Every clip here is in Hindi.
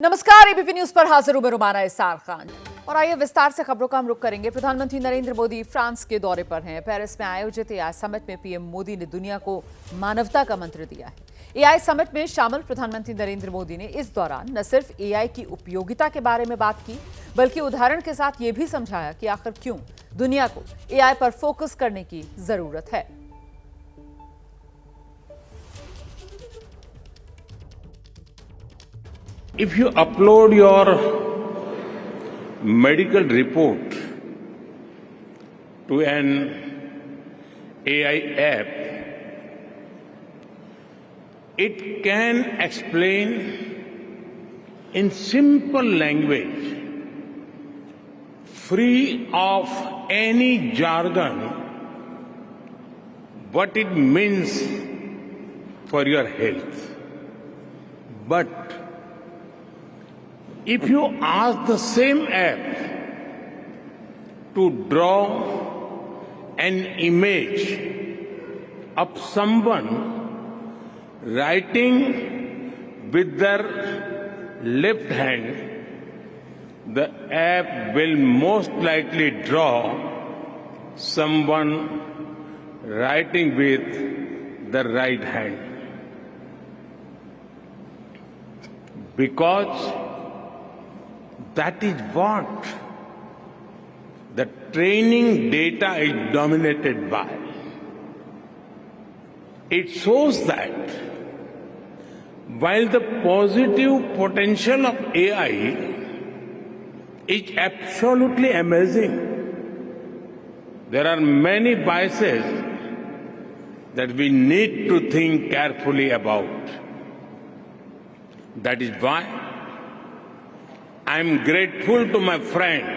नमस्कार, एबीपी न्यूज पर हाजिर हूं मैं रुमाना इसार खान और आइए विस्तार से खबरों का हम रुख करेंगे। प्रधानमंत्री नरेंद्र मोदी फ्रांस के दौरे पर हैं। पेरिस में आयोजित एआई समिट में पीएम मोदी ने दुनिया को मानवता का मंत्र दिया है। एआई समिट में शामिल प्रधानमंत्री नरेंद्र मोदी ने इस दौरान न सिर्फ एआई की उपयोगिता के बारे में बात की, बल्कि उदाहरण के साथ ये भी समझाया कि आखिर क्यों दुनिया को एआई पर फोकस करने की जरूरत है। If you upload your medical report to an AI app, it can explain in simple language, free of any jargon, what it means for your health. But if you ask the same app to draw an image of someone writing with their left hand, the app will most likely draw someone writing with the right hand. Because that is what the training data is dominated by. It shows that while the positive potential of AI is absolutely amazing, there are many biases that we need to think carefully about. That is why I am grateful to my friend,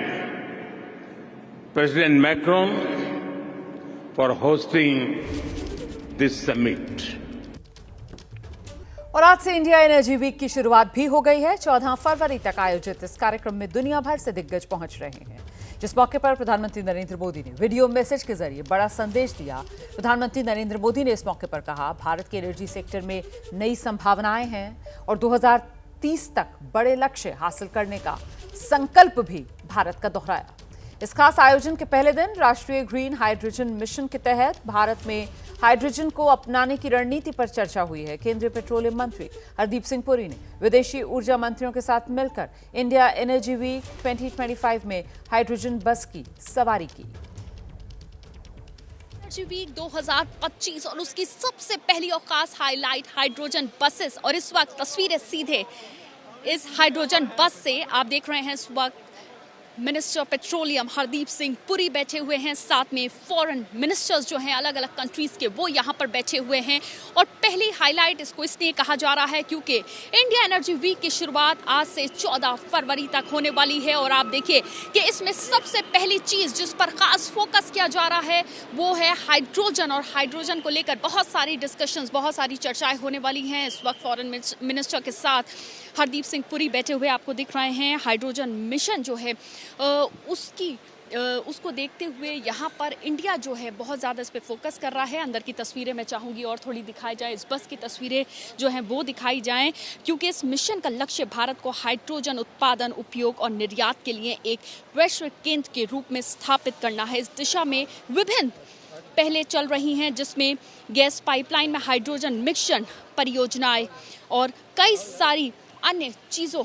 President Macron, for hosting this summit. और आज से इंडिया एनर्जी वीक की शुरुआत भी हो गई है। 14 फरवरी तक आयोजित इस कार्यक्रम में दुनिया भर से दिग्गज पहुंच रहे हैं, जिस मौके पर प्रधानमंत्री नरेंद्र मोदी ने वीडियो मैसेज के जरिए बड़ा संदेश दिया। प्रधानमंत्री नरेंद्र मोदी ने इस मौके पर कहा, भारत के एनर्जी सेक्टर में नई संभावनाएं हैं और 2030 तक बड़े लक्ष्य हासिल करने का संकल्प भी भारत का दोहराया। इस खास आयोजन के पहले दिन राष्ट्रीय ग्रीन हाइड्रोजन मिशन के तहत भारत में हाइड्रोजन को अपनाने की रणनीति पर चर्चा हुई है। केंद्रीय पेट्रोलियम मंत्री हरदीप सिंह पुरी ने विदेशी ऊर्जा मंत्रियों के साथ मिलकर इंडिया एनर्जी वीक 2025 में हाइड्रोजन बस की सवारी की। एनर्जी वीक 2025 और उसकी सबसे पहली और खास हाईलाइट हाइड्रोजन बसेस। और इस वक्त तस्वीरें सीधे इस हाइड्रोजन बस से आप देख रहे हैं। इस वक्त मिनिस्टर पेट्रोलियम हरदीप सिंह पुरी बैठे हुए हैं, साथ में फॉरेन मिनिस्टर्स जो हैं अलग अलग कंट्रीज के, वो यहाँ पर बैठे हुए हैं। और पहली हाईलाइट इसको इसलिए कहा जा रहा है क्योंकि इंडिया एनर्जी वीक की शुरुआत आज से 14 फरवरी तक होने वाली है। और आप देखिए कि इसमें सबसे पहली चीज जिस पर खास फोकस किया जा रहा है वो है हाइड्रोजन। और हाइड्रोजन को लेकर बहुत सारी डिस्कशंस, बहुत सारी चर्चाएं होने वाली हैं। इस वक्त फॉरेन मिनिस्टर के साथ हरदीप सिंह पुरी बैठे हुए आपको दिख रहे हैं। हाइड्रोजन मिशन जो है उसको देखते हुए यहाँ पर इंडिया जो है बहुत ज़्यादा इस पे फोकस कर रहा है। अंदर की तस्वीरें मैं चाहूँगी और थोड़ी दिखाई जाए, इस बस की तस्वीरें जो हैं वो दिखाई जाएं, क्योंकि इस मिशन का लक्ष्य भारत को हाइड्रोजन उत्पादन, उपयोग और निर्यात के लिए एक वैश्विक केंद्र के रूप में स्थापित करना है। इस दिशा में विभिन्न पहले चल रही हैं, जिसमें गैस पाइपलाइन में हाइड्रोजन मिशन परियोजनाएं और कई सारी अन्य चीज़ों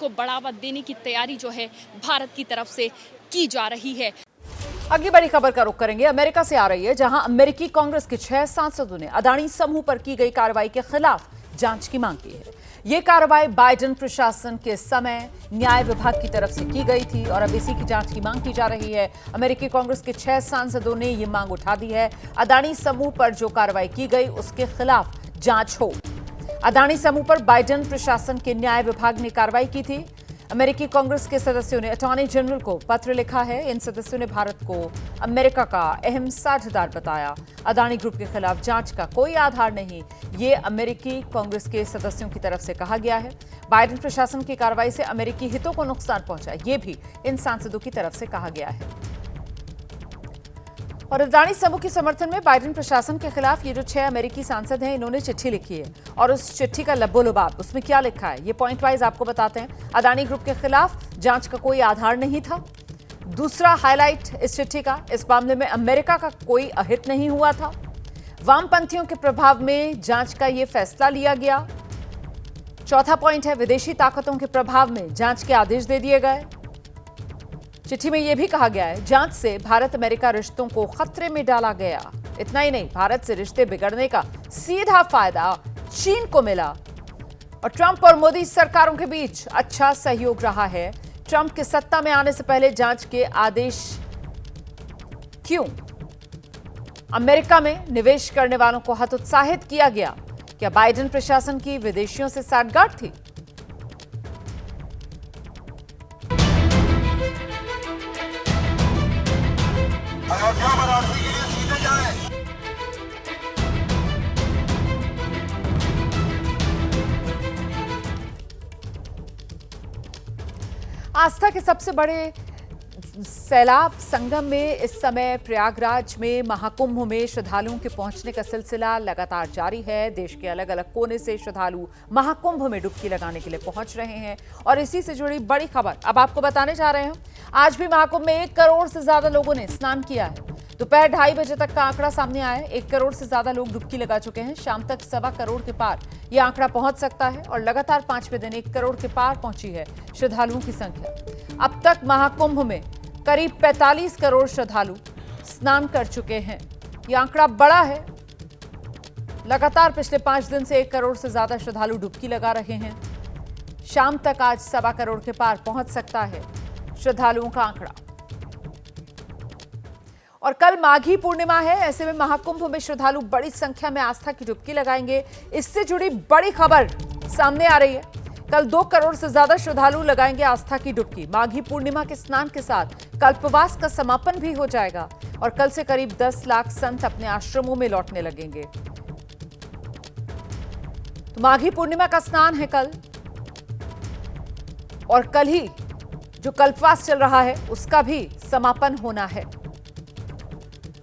को बढ़ावा देने की तैयारी जो है भारत की तरफ से की जा रही है। अगली बड़ी खबर का रुख करेंगे। अमेरिका से आ रही है, जहां अमेरिकी कांग्रेस के 6 सांसदों ने अदानी समूह पर की गई कार्रवाई के खिलाफ जांच की मांग की है। ये कार्रवाई बाइडेन प्रशासन के समय न्याय विभाग की तरफ से की गई थी और अब इसी की जांच की मांग की जा रही है। अमेरिकी कांग्रेस के 6 सांसदों ने ये मांग उठा दी है, अदानी समूह पर जो कार्रवाई की गई उसके खिलाफ जांच हो। अदानी समूह पर बाइडेन प्रशासन के न्याय विभाग ने कार्रवाई की थी। अमेरिकी कांग्रेस के सदस्यों ने अटॉर्नी जनरल को पत्र लिखा है। इन सदस्यों ने भारत को अमेरिका का अहम साझेदार बताया। अदानी ग्रुप के खिलाफ जांच का कोई आधार नहीं, ये अमेरिकी कांग्रेस के सदस्यों की तरफ से कहा गया है। बाइडेन प्रशासन की कार्रवाई से अमेरिकी हितों को नुकसान पहुंचा, ये भी इन सांसदों की तरफ से कहा गया है। और अडानी समूह के समर्थन में बाइडेन प्रशासन के खिलाफ ये जो 6 अमेरिकी सांसद हैं, इन्होंने चिट्ठी लिखी है और उस चिट्ठी का लब्बो-लुबाब, उसमें क्या लिखा है ये पॉइंट वाइज आपको बताते हैं। अडानी ग्रुप के खिलाफ जांच का कोई आधार नहीं था। दूसरा हाईलाइट इस चिट्ठी का, इस मामले में अमेरिका का कोई अहित नहीं हुआ था। वामपंथियों के प्रभाव में जांच का यह फैसला लिया गया। चौथा पॉइंट है, विदेशी ताकतों के प्रभाव में जांच के आदेश दे दिए गए। चिट्ठी में यह भी कहा गया है, जांच से भारत अमेरिका रिश्तों को खतरे में डाला गया। इतना ही नहीं, भारत से रिश्ते बिगड़ने का सीधा फायदा चीन को मिला और ट्रंप और मोदी सरकारों के बीच अच्छा सहयोग रहा है। ट्रंप के सत्ता में आने से पहले जांच के आदेश क्यों? अमेरिका में निवेश करने वालों को हतोत्साहित किया गया। क्या बाइडेन प्रशासन की विदेशियों से साठगांठ थी? अयोध्या मराठी के लिए सीधे जाए। आस्था के सबसे बड़े सैलाब संगम में इस समय प्रयागराज में महाकुंभ में श्रद्धालुओं के पहुंचने का सिलसिला लगातार जारी है। देश के अलग अलग कोने से श्रद्धालु महाकुंभ में डुबकी लगाने के लिए पहुंच रहे हैं और इसी से जुड़ी बड़ी खबर अब आपको बताने जा रहे हैं। आज भी महाकुंभ में 1 करोड़ से ज्यादा लोगों ने स्नान किया है। दोपहर 2:30 बजे तक का आंकड़ा सामने आया है। 1 करोड़ से ज्यादा लोग डुबकी लगा चुके हैं। शाम तक 1.25 करोड़ के पार यह आंकड़ा पहुंच सकता है और लगातार 5वें दिन 1 करोड़ के पार पहुंची है श्रद्धालुओं की संख्या। अब तक महाकुंभ में करीब 45 करोड़ श्रद्धालु स्नान कर चुके हैं। यह आंकड़ा बड़ा है। लगातार पिछले 5 दिन से 1 करोड़ से ज्यादा श्रद्धालु डुबकी लगा रहे हैं। शाम तक आज 1.25 करोड़ के पार पहुंच सकता है श्रद्धालुओं का आंकड़ा। और कल माघी पूर्णिमा है, ऐसे में महाकुंभ में श्रद्धालु बड़ी संख्या में आस्था की डुबकी लगाएंगे। इससे जुड़ी बड़ी खबर सामने आ रही है। कल 2 करोड़ से ज्यादा श्रद्धालु लगाएंगे आस्था की डुबकी। माघी पूर्णिमा के स्नान के साथ कल्पवास का समापन भी हो जाएगा और कल से करीब 10 लाख संत अपने आश्रमों में लौटने लगेंगे। तो माघी पूर्णिमा का स्नान है कल और कल ही जो कल्पवास चल रहा है उसका भी समापन होना है।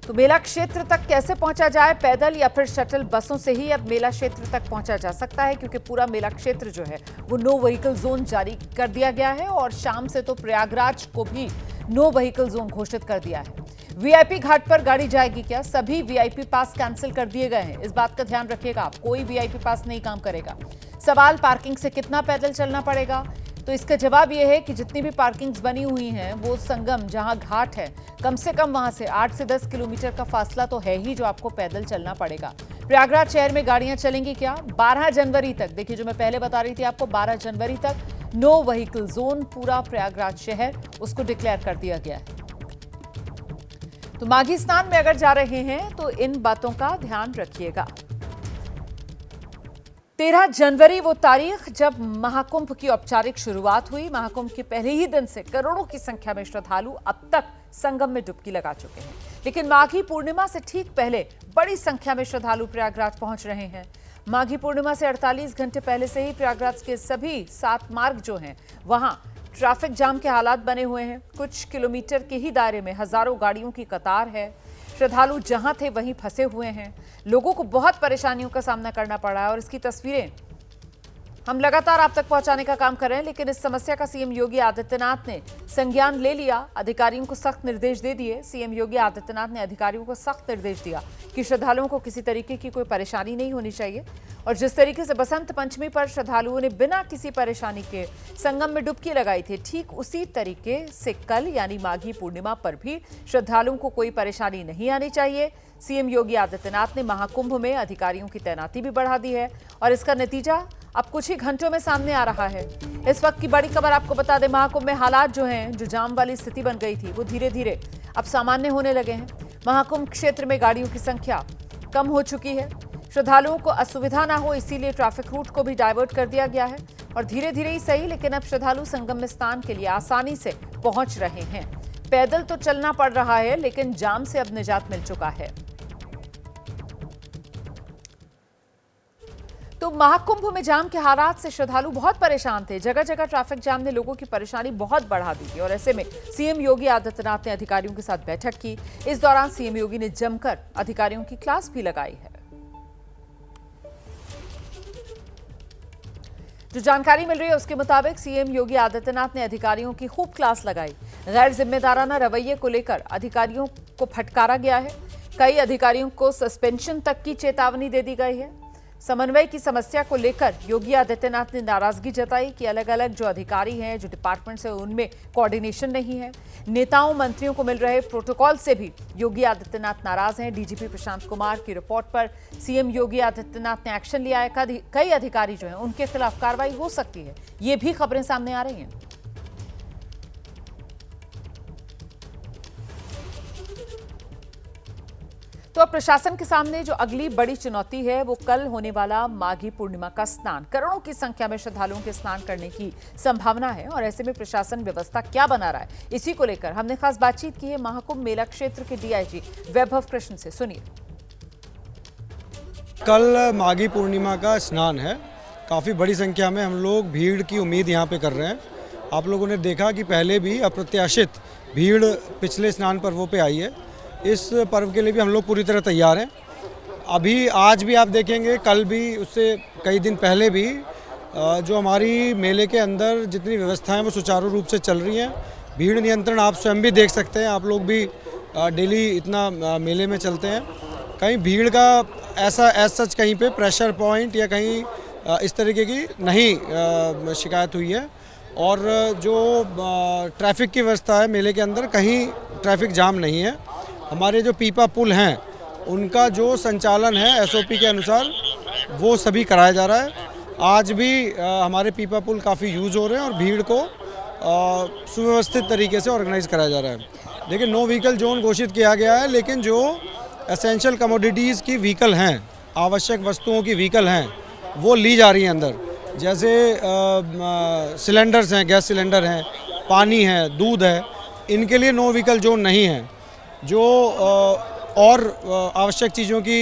तो मेला क्षेत्र तक कैसे पहुंचा जाए, पैदल या फिर शटल बसों से ही अब मेला क्षेत्र तक पहुंचा जा सकता है, क्योंकि पूरा मेला क्षेत्र जो है वो नो व्हीकल जोन जारी कर दिया गया है और शाम से तो प्रयागराज को भी नो व्हीकल जोन घोषित कर दिया है। वीआईपी घाट पर गाड़ी जाएगी क्या? सभी वीआईपी पास कैंसिल कर दिए गए हैं। इस बात का ध्यान रखिएगा आप, कोई वीआईपी पास नहीं काम करेगा। सवाल पार्किंग से कितना पैदल चलना पड़ेगा, तो इसका जवाब यह है कि जितनी भी पार्किंग्स बनी हुई हैं वो संगम जहां घाट है कम से कम वहां से 8 से 10 किलोमीटर का फासला तो है ही जो आपको पैदल चलना पड़ेगा। प्रयागराज शहर में गाड़ियां चलेंगी क्या? 12 जनवरी तक, देखिए जो मैं पहले बता रही थी आपको, 12 जनवरी तक नो व्हीकल जोन पूरा प्रयागराज शहर उसको डिक्लेयर कर दिया गया है। तो माघी स्नान में अगर जा रहे हैं तो इन बातों का ध्यान रखिएगा। 13 जनवरी वो तारीख जब महाकुंभ की औपचारिक शुरुआत हुई। महाकुंभ के पहले ही दिन से करोड़ों की संख्या में श्रद्धालु अब तक संगम में डुबकी लगा चुके हैं, लेकिन माघी पूर्णिमा से ठीक पहले बड़ी संख्या में श्रद्धालु प्रयागराज पहुंच रहे हैं। माघी पूर्णिमा से 48 घंटे पहले से ही प्रयागराज के सभी 7 मार्ग जो हैं वहां ट्रैफिक जाम के हालात बने हुए हैं। कुछ किलोमीटर के ही दायरे में हजारों गाड़ियों की कतार है। श्रद्धालु जहां थे वहीं फंसे हुए हैं। लोगों को बहुत परेशानियों का सामना करना पड़ा है और इसकी तस्वीरें हम लगातार आप तक पहुंचाने का काम कर रहे हैं, लेकिन इस समस्या का सीएम योगी आदित्यनाथ ने संज्ञान ले लिया। अधिकारियों को सख्त निर्देश दे दिए। सीएम योगी आदित्यनाथ ने अधिकारियों को सख्त निर्देश दिया कि श्रद्धालुओं को किसी तरीके की कोई परेशानी नहीं होनी चाहिए और जिस तरीके से बसंत पंचमी पर श्रद्धालुओं ने बिना किसी परेशानी के संगम में डुबकी लगाई थी, ठीक उसी तरीके से कल यानी माघी पूर्णिमा पर भी श्रद्धालुओं को कोई परेशानी नहीं आनी चाहिए। सीएम योगी आदित्यनाथ ने महाकुंभ में अधिकारियों की तैनाती भी बढ़ा दी है और इसका नतीजा अब कुछ ही घंटों में सामने आ रहा है। इस वक्त की बड़ी खबर आपको बता दें, महाकुंभ में हालात जो हैं, जो जाम वाली स्थिति बन गई थी वो धीरे धीरे अब सामान्य होने लगे हैं। महाकुंभ क्षेत्र में गाड़ियों की संख्या कम हो चुकी है। श्रद्धालुओं को असुविधा ना हो इसीलिए ट्रैफिक रूट को भी डाइवर्ट कर दिया गया है और धीरे धीरे ही सही, लेकिन अब श्रद्धालु संगम में स्नान के लिए आसानी से पहुंच रहे हैं। पैदल तो चलना पड़ रहा है, लेकिन जाम से अब निजात मिल चुका है। तो तो महाकुंभ में जाम के हालात से श्रद्धालु बहुत परेशान थे। जगह जगह ट्रैफिक जाम ने लोगों की परेशानी बहुत बढ़ा दी थी और ऐसे में सीएम योगी आदित्यनाथ ने अधिकारियों के साथ बैठक की। इस दौरान सीएम योगी ने जमकर अधिकारियों की क्लास भी लगाई है। जो जानकारी मिल रही है उसके मुताबिक सीएम योगी आदित्यनाथ ने अधिकारियों की खूब क्लास लगाई। गैर जिम्मेदाराना रवैये को लेकर अधिकारियों को फटकारा गया है। कई अधिकारियों को सस्पेंशन तक की चेतावनी दे दी गई है। समन्वय की समस्या को लेकर योगी आदित्यनाथ ने नाराजगी जताई कि अलग अलग जो अधिकारी हैं, जो डिपार्टमेंट्स हैं, उनमें कोऑर्डिनेशन नहीं है। नेताओं मंत्रियों को मिल रहे प्रोटोकॉल से भी योगी आदित्यनाथ नाराज हैं। डीजीपी प्रशांत कुमार की रिपोर्ट पर सीएम योगी आदित्यनाथ ने एक्शन लिया है। कई अधिकारी जो हैं उनके खिलाफ कार्रवाई हो सकती है, ये भी खबरें सामने आ रही हैं। तो अब प्रशासन के सामने जो अगली बड़ी चुनौती है वो कल होने वाला माघी पूर्णिमा का स्नान। करोड़ों की संख्या में श्रद्धालुओं के स्नान करने की संभावना है और ऐसे में प्रशासन व्यवस्था क्या बना रहा है, इसी को लेकर हमने खास बातचीत की है महाकुंभ मेला क्षेत्र के डीआईजी वैभव कृष्ण से। सुनिए। कल माघी पूर्णिमा का स्नान है। काफ़ी बड़ी संख्या में हम लोग भीड़ की उम्मीद यहाँ पे कर रहे हैं। आप लोगों ने देखा कि पहले भी अप्रत्याशित भीड़ पिछले स्नान पर्वों पे आई है। इस पर्व के लिए भी हम लोग पूरी तरह तैयार हैं। अभी आज भी आप देखेंगे, कल भी, उससे कई दिन पहले भी जो हमारी मेले के अंदर जितनी व्यवस्थाएं वो सुचारू रूप से चल रही हैं। भीड़ नियंत्रण आप स्वयं भी देख सकते हैं। आप लोग भी डेली इतना मेले में चलते हैं। कहीं भीड़ का ऐसा सच कहीं पे प्रेशर पॉइंट या कहीं इस तरीके की नहीं शिकायत हुई है। और जो ट्रैफिक की व्यवस्था है मेले के अंदर, कहीं ट्रैफिक जाम नहीं है। हमारे जो पीपा पुल हैं उनका जो संचालन है एसओपी के अनुसार वो सभी कराया जा रहा है। आज भी हमारे पीपा पुल काफ़ी यूज़ हो रहे हैं और भीड़ को सुव्यवस्थित तरीके से ऑर्गेनाइज कराया जा रहा है। देखिए, नो व्हीकल जोन घोषित किया गया है, लेकिन जो एसेंशियल कमोडिटीज़ की व्हीकल हैं, आवश्यक वस्तुओं की व्हीकल हैं, वो ली जा रही हैं अंदर। जैसे सिलेंडर्स हैं, गैस सिलेंडर हैं, पानी है, दूध है, इनके लिए नो व्हीकल जोन नहीं है। जो और आवश्यक चीज़ों की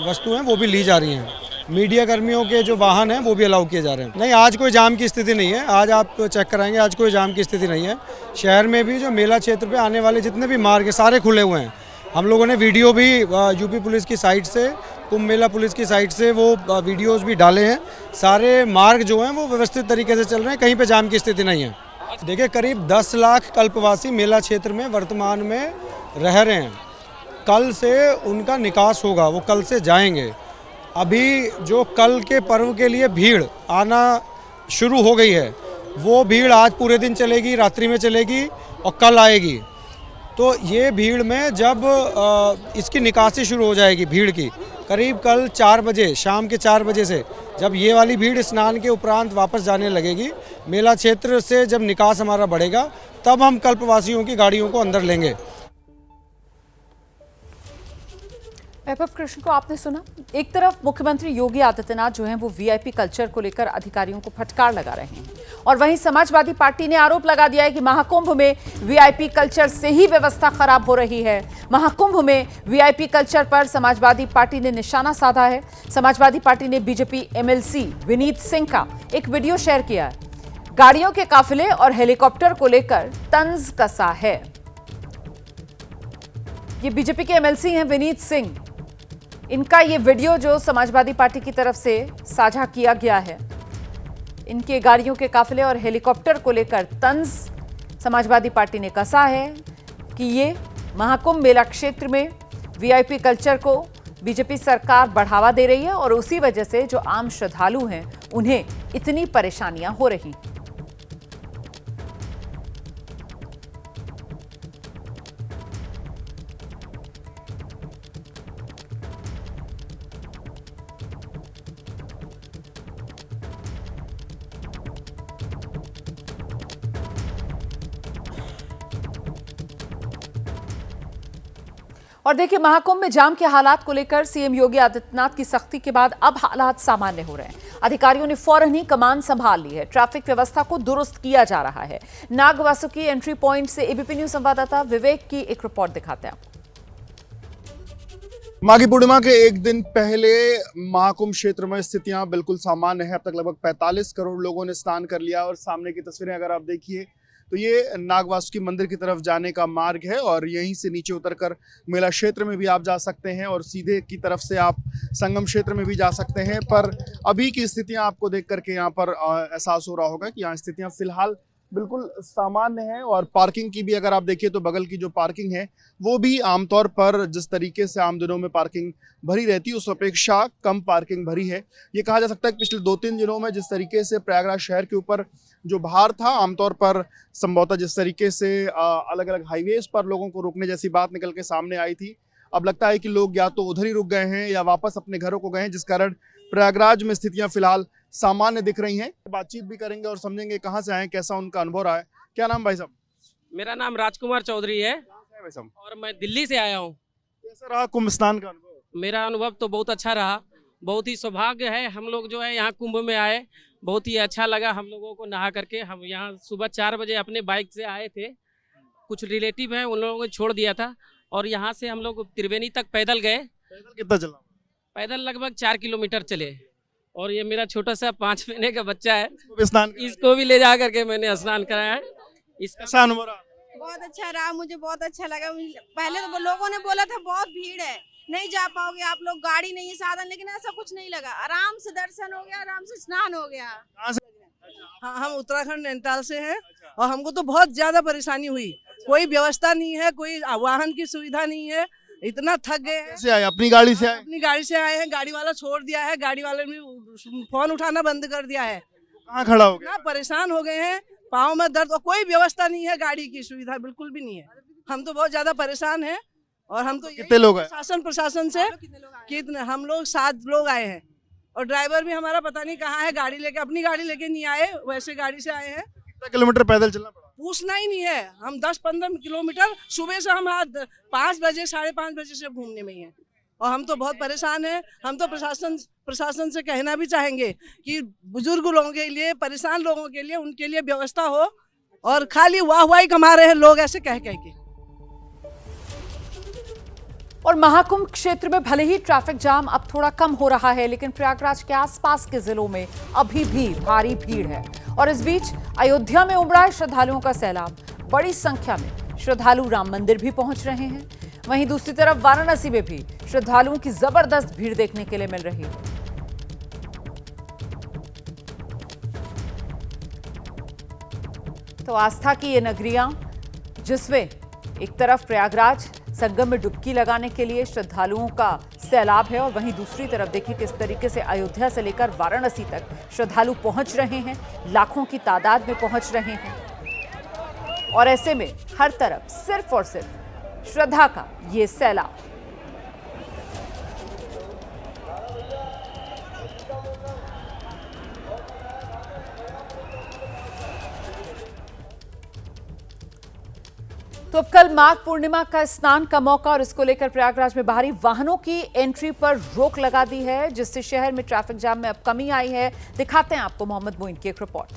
वस्तुएं वो भी ली जा रही हैं। मीडिया कर्मियों के जो वाहन हैं वो भी अलाउ किए जा रहे हैं। नहीं, आज कोई जाम की स्थिति नहीं है। आज आप चेक कराएंगे, आज कोई जाम की स्थिति नहीं है। शहर में भी जो मेला क्षेत्र पे आने वाले जितने भी मार्ग हैं सारे खुले हुए हैं। हम लोगों ने वीडियो भी यूपी पुलिस की साइट से, कुंभ मेला पुलिस की साइट से वो वीडियोस भी डाले हैं। सारे मार्ग जो हैं वो व्यवस्थित तरीके से चल रहे हैं, कहीं पे जाम की स्थिति नहीं है। देखिए, करीब 10 लाख कल्पवासी मेला क्षेत्र में वर्तमान में रह रहे हैं। कल से उनका निकास होगा, वो कल से जाएंगे। अभी जो कल के पर्व के लिए भीड़ आना शुरू हो गई है, वो भीड़ आज पूरे दिन चलेगी, रात्रि में चलेगी और कल आएगी। तो ये भीड़ में जब इसकी निकासी शुरू हो जाएगी भीड़ की, करीब कल 4 बजे, शाम के 4 बजे से जब ये वाली भीड़ स्नान के उपरांत वापस जाने लगेगी, मेला क्षेत्र से जब निकास हमारा बढ़ेगा, तब हम कल्पवासियों की गाड़ियों को अंदर लेंगे। वैभव कृष्ण को आपने सुना। एक तरफ मुख्यमंत्री योगी आदित्यनाथ जो हैं वो वीआईपी कल्चर को लेकर अधिकारियों को फटकार लगा रहे हैं और वहीं समाजवादी पार्टी ने आरोप लगा दिया है कि महाकुंभ में वीआईपी कल्चर से ही व्यवस्था खराब हो रही है। महाकुंभ में वीआईपी कल्चर पर समाजवादी पार्टी ने निशाना साधा है। समाजवादी पार्टी ने बीजेपी एमएलसी विनीत सिंह का एक वीडियो शेयर किया है। गाड़ियों के काफिले और हेलीकॉप्टर को लेकर तंज कसा है। ये बीजेपी के एमएलसी हैं विनीत सिंह। इनका ये वीडियो जो समाजवादी पार्टी की तरफ से साझा किया गया है, इनके गाड़ियों के काफिले और हेलीकॉप्टर को लेकर तंज समाजवादी पार्टी ने कसा है कि ये महाकुंभ मेला क्षेत्र में वीआईपी कल्चर को बीजेपी सरकार बढ़ावा दे रही है और उसी वजह से जो आम श्रद्धालु हैं उन्हें इतनी परेशानियां हो रही हैं। और देखिए, महाकुंभ में जाम के हालात को लेकर सीएम योगी आदित्यनाथ की सख्ती के बाद अब हालात सामान्य हो रहे हैं। अधिकारियों ने फौरन ही कमान संभाल ली है। ट्रैफिक व्यवस्था को दुरुस्त किया जा रहा है। नागवासुकी एंट्री पॉइंट से एबीपी न्यूज संवाददाता विवेक की एक रिपोर्ट दिखाते हैं। माघी पूर्णिमा के एक दिन पहले महाकुंभ क्षेत्र में स्थितियां बिल्कुल सामान्य है। अब तक लगभग 45 करोड़ लोगों ने स्नान कर लिया और सामने की तस्वीरें अगर आप देखिए तो ये नागवासुकी मंदिर की तरफ जाने का मार्ग है और यहीं से नीचे उतरकर मेला क्षेत्र में भी आप जा सकते हैं और सीधे की तरफ से आप संगम क्षेत्र में भी जा सकते हैं। पर अभी की स्थितियां आपको देख करके यहाँ पर एहसास हो रहा होगा कि यहाँ स्थितियां फिलहाल बिल्कुल सामान्य है। और पार्किंग की भी अगर आप देखिए तो बगल की जो पार्किंग है वो भी आमतौर पर जिस तरीके से आम दिनों में पार्किंग भरी रहती है उस अपेक्षा कम पार्किंग भरी है। ये कहा जा सकता है कि पिछले 2-3 दिनों में जिस तरीके से प्रयागराज शहर के ऊपर जो भार था, आमतौर पर संभवतः जिस तरीके से अलग अलग हाईवेज पर लोगों को रोकने जैसी बात निकल के सामने आई थी, अब लगता है कि लोग या तो उधर ही रुक गए हैं या वापस अपने घरों को गए हैं, जिस कारण प्रयागराज में स्थितियां फिलहाल सामान्य दिख रही हैं। बातचीत भी करेंगे और समझेंगे कहाँ से आए, कैसा उनका अनुभव रहा है। क्या नाम भाई साहब? मेरा नाम राजकुमार चौधरी है भाई साहब, और मैं दिल्ली से आया हूँ। कैसा रहा कुंभ स्नान का अनुभव? मेरा अनुभव तो बहुत अच्छा रहा। बहुत ही सौभाग्य है हम लोग जो है यहाँ कुंभ में आए। बहुत ही अच्छा लगा हम लोगों को नहा करके। हम यहाँ सुबह 4 बजे अपने बाइक से आए थे। कुछ रिलेटिव हैं उन लोगों को छोड़ दिया था और यहाँ से हम लोग त्रिवेणी तक पैदल गए। पैदल कितना चला? पैदल लगभग 4 किलोमीटर चले। और ये मेरा छोटा सा 5 महीने का बच्चा है, इसको भी ले जा करके मैंने स्नान कराया है। इसका अनुभव रहा? बहुत अच्छा रहा, मुझे बहुत अच्छा लगा। पहले तो लोगों ने बोला था बहुत भीड़ है, नहीं जा पाओगे आप लोग, गाड़ी नहीं है साधन, लेकिन ऐसा कुछ नहीं लगा। आराम से दर्शन हो गया, आराम से स्नान हो गया। हाँ, हम उत्तराखंड नैनीताल से हैं और हमको तो बहुत ज्यादा परेशानी हुई। कोई व्यवस्था नहीं है, कोई वाहन की सुविधा नहीं है, इतना थक गए हैं। से आए? अपनी गाड़ी से आए? अपनी गाड़ी से आए हैं, गाड़ी वाला छोड़ दिया है, गाड़ी वाले ने फोन उठाना बंद कर दिया है। कहाँ खड़ा हो गया? परेशान हो गए हैं, पाँव में दर्द और कोई व्यवस्था नहीं है, गाड़ी की सुविधा बिल्कुल भी नहीं है। हम तो बहुत ज्यादा परेशान हैं। और हम तो कितने लोग हैं? प्रशासन से कितने, हम लोग 7 लोग आए हैं और ड्राइवर भी हमारा पता नहीं कहाँ है, गाड़ी लेके, अपनी गाड़ी लेके नहीं आए, वैसे गाड़ी से आए हैं। कितना किलोमीटर पैदल चलना पड़ा? पूछना ही नहीं है। हम 10-15 किलोमीटर सुबह से हम 5 बजे 5:30 बजे से घूमने में ही हैं और हम तो बहुत परेशान हैं। हम तो प्रशासन से कहना भी चाहेंगे कि बुजुर्ग लोगों के लिए, परेशान लोगों के लिए, उनके लिए व्यवस्था हो और खाली वाहवाही कमा रहे हैं लोग ऐसे कह के। और महाकुंभ क्षेत्र में भले ही ट्रैफिक जाम अब थोड़ा कम हो रहा है, लेकिन प्रयागराज के आसपास के जिलों में अभी भी भारी भीड़ है। और इस बीच अयोध्या में उमड़ा है श्रद्धालुओं का सैलाब। बड़ी संख्या में श्रद्धालु राम मंदिर भी पहुंच रहे हैं। वहीं दूसरी तरफ वाराणसी में भी श्रद्धालुओं की जबरदस्त भीड़ देखने के लिए मिल रही है। तो आस्था की ये नगरियां, जिसमें एक तरफ प्रयागराज संगम में डुबकी लगाने के लिए श्रद्धालुओं का सैलाब है और वहीं दूसरी तरफ देखिए किस तरीके से अयोध्या से लेकर वाराणसी तक श्रद्धालु पहुंच रहे हैं, लाखों की तादाद में पहुंच रहे हैं। और ऐसे में हर तरफ सिर्फ और सिर्फ श्रद्धा का ये सैलाब। तो अब कल माघ पूर्णिमा का स्नान का मौका और इसको लेकर प्रयागराज में बाहरी वाहनों की एंट्री पर रोक लगा दी है, जिससे शहर में ट्रैफिक जाम में अब कमी आई है। दिखाते हैं आपको मोहम्मद मोइन की एक रिपोर्ट।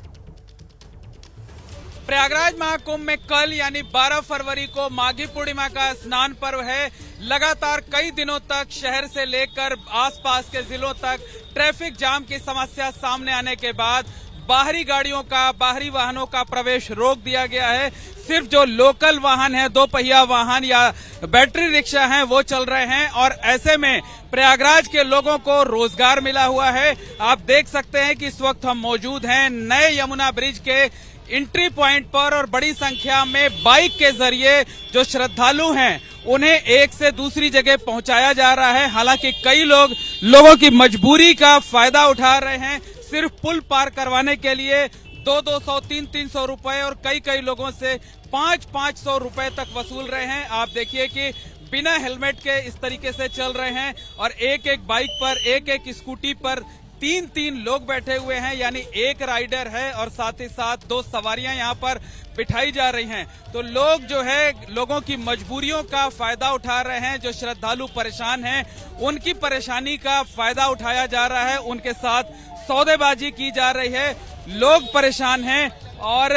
प्रयागराज महाकुंभ में कल यानी 12 फरवरी को माघी पूर्णिमा का स्नान पर्व है। लगातार कई दिनों तक शहर से लेकर आसपास के जिलों तक ट्रैफिक जाम की समस्या सामने आने के बाद बाहरी गाड़ियों का, बाहरी वाहनों का प्रवेश रोक दिया गया है। सिर्फ जो लोकल वाहन है, 2 पहिया वाहन या बैटरी रिक्शा हैं, वो चल रहे हैं। और ऐसे में प्रयागराज के लोगों को रोजगार मिला हुआ है। आप देख सकते हैं कि इस वक्त हम मौजूद हैं नए यमुना ब्रिज के एंट्री पॉइंट पर और बड़ी संख्या में बाइक के जरिए जो श्रद्धालु हैं उन्हें एक से दूसरी जगह पहुंचाया जा रहा है। हालांकि कई लोगों की मजबूरी का फायदा उठा रहे हैं। सिर्फ पुल पार करवाने के लिए 200, 300 रुपए और कई लोगों से 500 रुपए तक वसूल रहे हैं। आप देखिए कि बिना हेलमेट के इस तरीके से चल रहे हैं और एक बाइक पर, एक स्कूटी पर 3 लोग बैठे हुए हैं, यानी एक राइडर है और साथ ही साथ 2 सवारियां यहां पर बिठाई जा रही हैं। तो लोग जो है लोगों की मजबूरियों का फायदा उठा रहे हैं। जो श्रद्धालु परेशान हैं उनकी परेशानी का फायदा उठाया जा रहा है, उनके साथ सौदेबाजी की जा रही है। लोग परेशान हैं और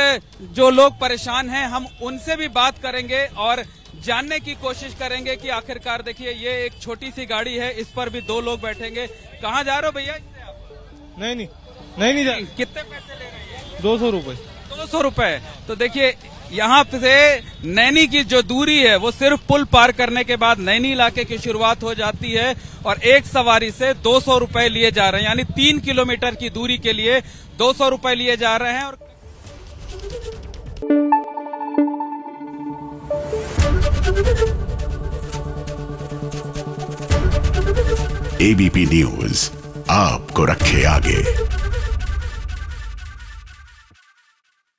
जो लोग परेशान हैं हम उनसे भी बात करेंगे और जानने की कोशिश करेंगे कि आखिरकार देखिए ये एक छोटी सी गाड़ी है, इस पर भी 2 लोग बैठेंगे। कहाँ जा रहे हो भैया इससे आप? नहीं जा कितने पैसे ले रहे हैं? 200 रुपए। 200 रुपए। तो देखिए यहाँ से नैनी की जो दूरी है वो सिर्फ पुल पार करने के बाद नैनी इलाके की शुरुआत हो जाती है और एक सवारी से 200 रुपए लिए जा रहे हैं, यानी 3 किलोमीटर की दूरी के लिए 200 रुपए लिए जा रहे हैं। और एबीपी न्यूज आपको रखे आगे।